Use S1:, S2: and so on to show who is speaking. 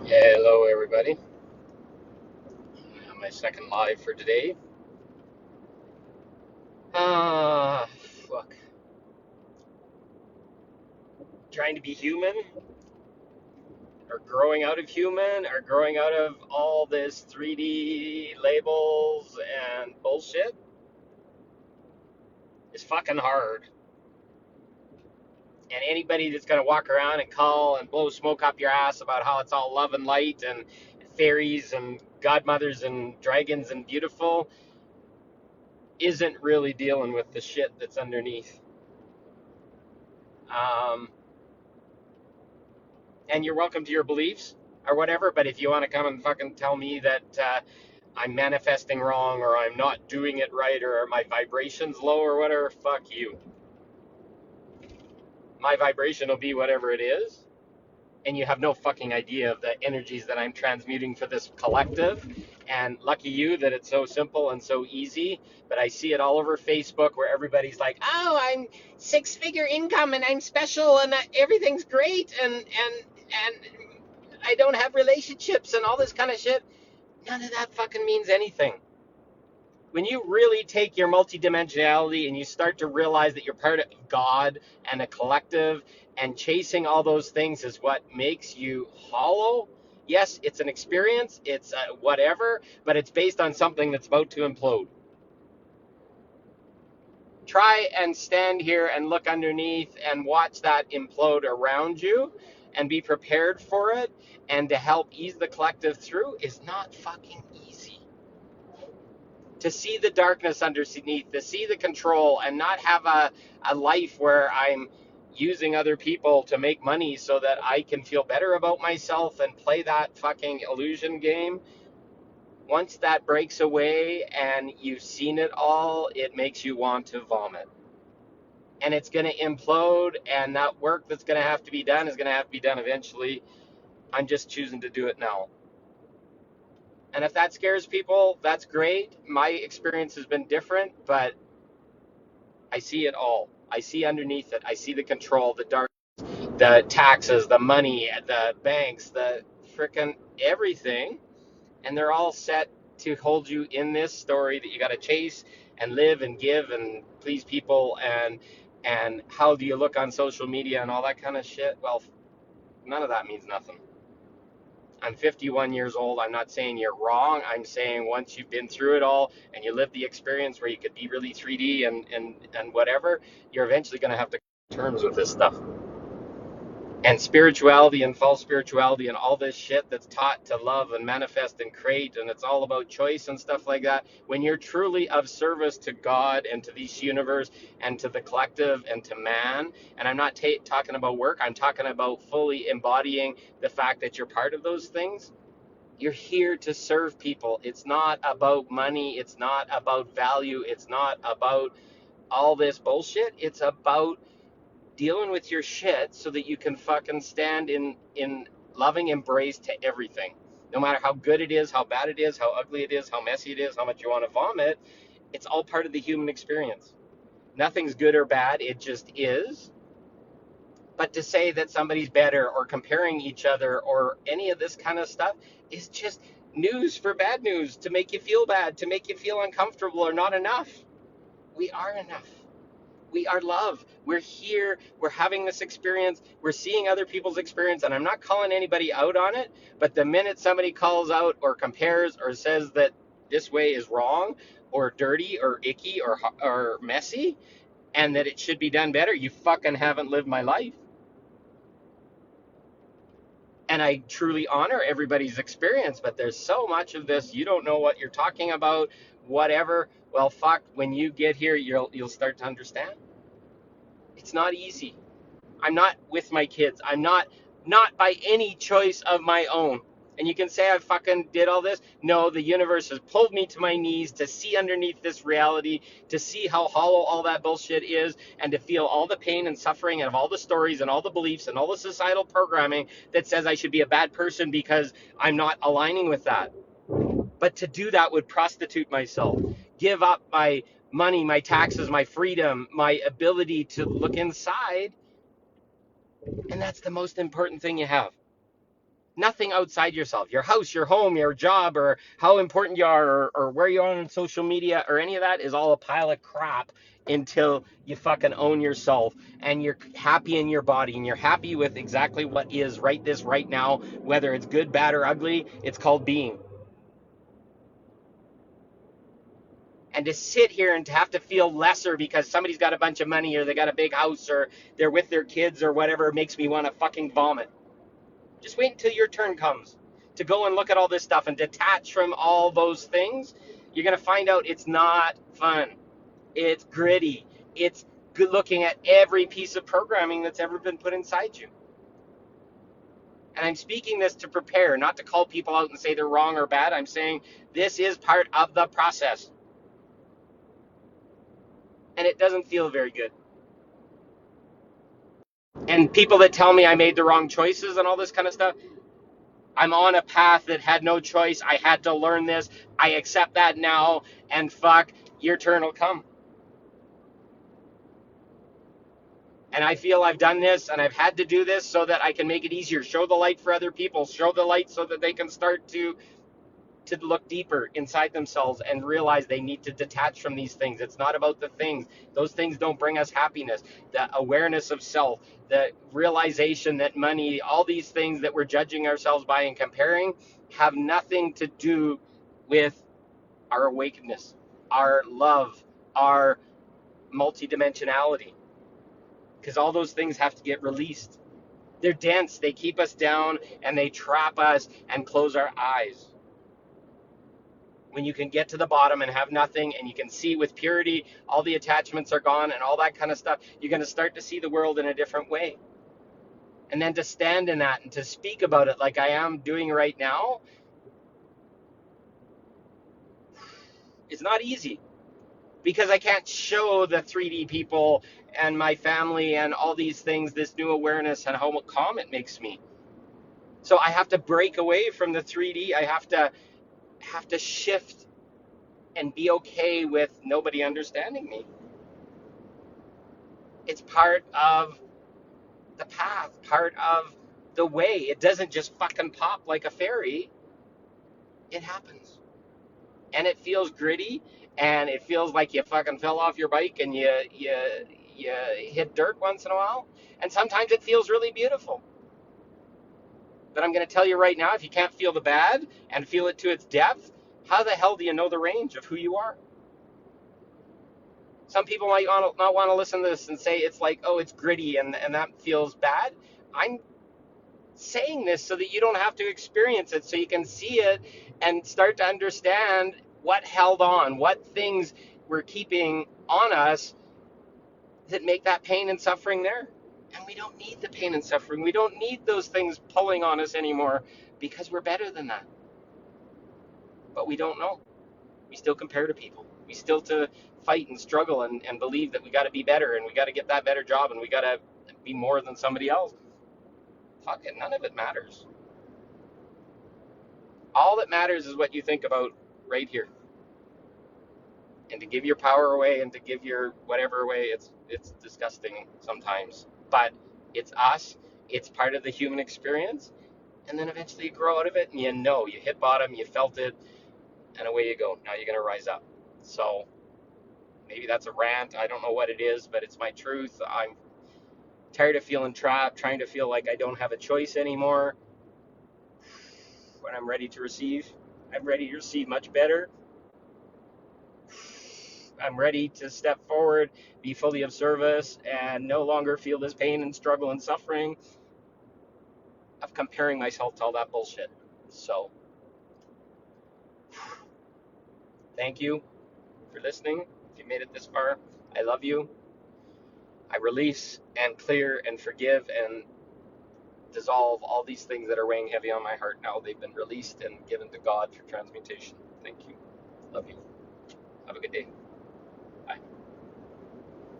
S1: Hello, everybody. My second live for today. Ah, fuck. Trying to be human, or growing out of human, or growing out of all this 3D labels and bullshit is fucking hard. And anybody that's gonna walk around and call and blow smoke up your ass about how it's all love and light and fairies and godmothers and dragons and beautiful isn't really dealing with the shit that's underneath. Um, and you're welcome to your beliefs or whatever. But if you want to come and fucking tell me that I'm manifesting wrong or I'm not doing it right or my vibration's low or whatever, fuck you. My vibration will be whatever it is. And you have no fucking idea of the energies that I'm transmuting for this collective. And lucky you that it's so simple and so easy. But I see it all over Facebook where everybody's like, "Oh, I'm six-figure income and I'm special and everything's great and I don't have relationships and all this kind of shit." None of that fucking means anything. When you really take your multidimensionality and you start to realize that you're part of God and a collective, and chasing all those things is what makes you hollow. Yes, it's an experience, it's whatever, but it's based on something that's about to implode. Try and stand here and look underneath and watch that implode around you and be prepared for it, and to help ease the collective through is not fucking easy. To see the darkness underneath, to see the control, and not have a life where I'm using other people to make money so that I can feel better about myself and play that fucking illusion game. Once that breaks away and you've seen it all, it makes you want to vomit. And it's going to implode, and that work that's going to have to be done is going to have to be done eventually. I'm just choosing to do it now. And if that scares people, that's great. My experience has been different, but I see it all. I see underneath it. I see the control, the dark, the taxes, the money, the banks, the frickin' everything. And they're all set to hold you in this story that you got to chase and live and give and please people, and how do you look on social media and all that kind of shit. Well, none of that means nothing. I'm 51 years old. I'm not saying you're wrong. I'm saying once you've been through it all and you live the experience where you could be really 3D and whatever, you're eventually going to have to come to terms with this stuff. And spirituality and false spirituality and all this shit that's taught to love and manifest and create, and it's all about choice and stuff like that. When you're truly of service to God and to this universe and to the collective and to man, and I'm not talking about work, I'm talking about fully embodying the fact that you're part of those things. You're here to serve people. It's not about money. It's not about value. It's not about all this bullshit. It's about dealing with your shit so that you can fucking stand in loving embrace to everything. No matter how good it is, how bad it is, how ugly it is, how messy it is, how much you want to vomit, it's all part of the human experience. Nothing's good or bad. It just is. But to say that somebody's better or comparing each other or any of this kind of stuff is just news for bad news, to make you feel bad, to make you feel uncomfortable or not enough. We are enough. We are love. We're here. We're having this experience. We're seeing other people's experience. And I'm not calling anybody out on it. But the minute somebody calls out or compares or says that this way is wrong or dirty or icky or messy and that it should be done better, you fucking haven't lived my life. And I truly honor everybody's experience, but there's so much of this you don't know what you're talking about, whatever. Well, fuck, when you get here, you'll start to understand. It's not easy. I'm not with my kids. I'm not by any choice of my own. And you can say I fucking did all this. No, the universe has pulled me to my knees to see underneath this reality, to see how hollow all that bullshit is, and to feel all the pain and suffering of all the stories and all the beliefs and all the societal programming that says I should be a bad person because I'm not aligning with that. But to do that would prostitute myself, give up my money, my taxes, my freedom, my ability to look inside. And that's the most important thing you have. Nothing outside yourself, your house, your home, your job, or how important you are, or where you are on social media, or any of that is all a pile of crap until you fucking own yourself and you're happy in your body and you're happy with exactly what is right now, whether it's good, bad, or ugly. It's called being. And to sit here and to have to feel lesser because somebody's got a bunch of money or they got a big house or they're with their kids or whatever makes me want to fucking vomit. Just wait until your turn comes to go and look at all this stuff and detach from all those things. You're going to find out it's not fun. It's gritty. It's good looking at every piece of programming that's ever been put inside you. And I'm speaking this to prepare, not to call people out and say they're wrong or bad. I'm saying this is part of the process. And it doesn't feel very good. And people that tell me I made the wrong choices and all this kind of stuff, I'm on a path that had no choice. I had to learn this. I accept that now. And fuck, your turn will come. And I feel I've done this and I've had to do this so that I can make it easier. Show the light for other people. Show the light so that they can start to look deeper inside themselves and realize they need to detach from these things. It's not about the things. Those things don't bring us happiness. The awareness of self, the realization that money, all these things that we're judging ourselves by and comparing have nothing to do with our awakeness, our love, our multidimensionality, because all those things have to get released. They're dense, they keep us down, and they trap us and close our eyes. When you can get to the bottom and have nothing and you can see with purity, all the attachments are gone and all that kind of stuff, you're going to start to see the world in a different way. And then to stand in that and to speak about it like I am doing right now is not easy, because I can't show the 3D people and my family and all these things, this new awareness and how calm it makes me. So I have to break away from the 3D. I have to shift and be okay with nobody understanding me. It's part of the path, part of the way. It doesn't just fucking pop like a fairy. It happens. And it feels gritty, and it feels like you fucking fell off your bike and you hit dirt once in a while. And sometimes it feels really beautiful. But I'm going to tell you right now, if you can't feel the bad and feel it to its depth, how the hell do you know the range of who you are? Some people might not want to listen to this and say it's like, oh, it's gritty and that feels bad. I'm saying this so that you don't have to experience it, so you can see it and start to understand what held on, what things we're keeping on us that make that pain and suffering there. And we don't need the pain and suffering. We don't need those things pulling on us anymore, because we're better than that. But we don't know. We still compare to people. We still to fight and struggle and believe that we got to be better and we got to get that better job and we got to be more than somebody else. Fuck it, none of it matters. All that matters is what you think about right here. And to give your power away and to give your whatever away, it's disgusting sometimes. But it's us. It's part of the human experience. And then eventually you grow out of it and you hit bottom, you felt it, and away you go. Now you're going to rise up. So maybe that's a rant. I don't know what it is, but it's my truth. I'm tired of feeling trapped, trying to feel like I don't have a choice anymore. When I'm ready to receive, I'm ready to receive much better. I'm ready to step forward, be fully of service, and no longer feel this pain and struggle and suffering of comparing myself to all that bullshit. So, thank you for listening. If you made it this far, I love you. I release and clear and forgive and dissolve all these things that are weighing heavy on my heart now. They've been released and given to God for transmutation. Thank you. Love you. Have a good day.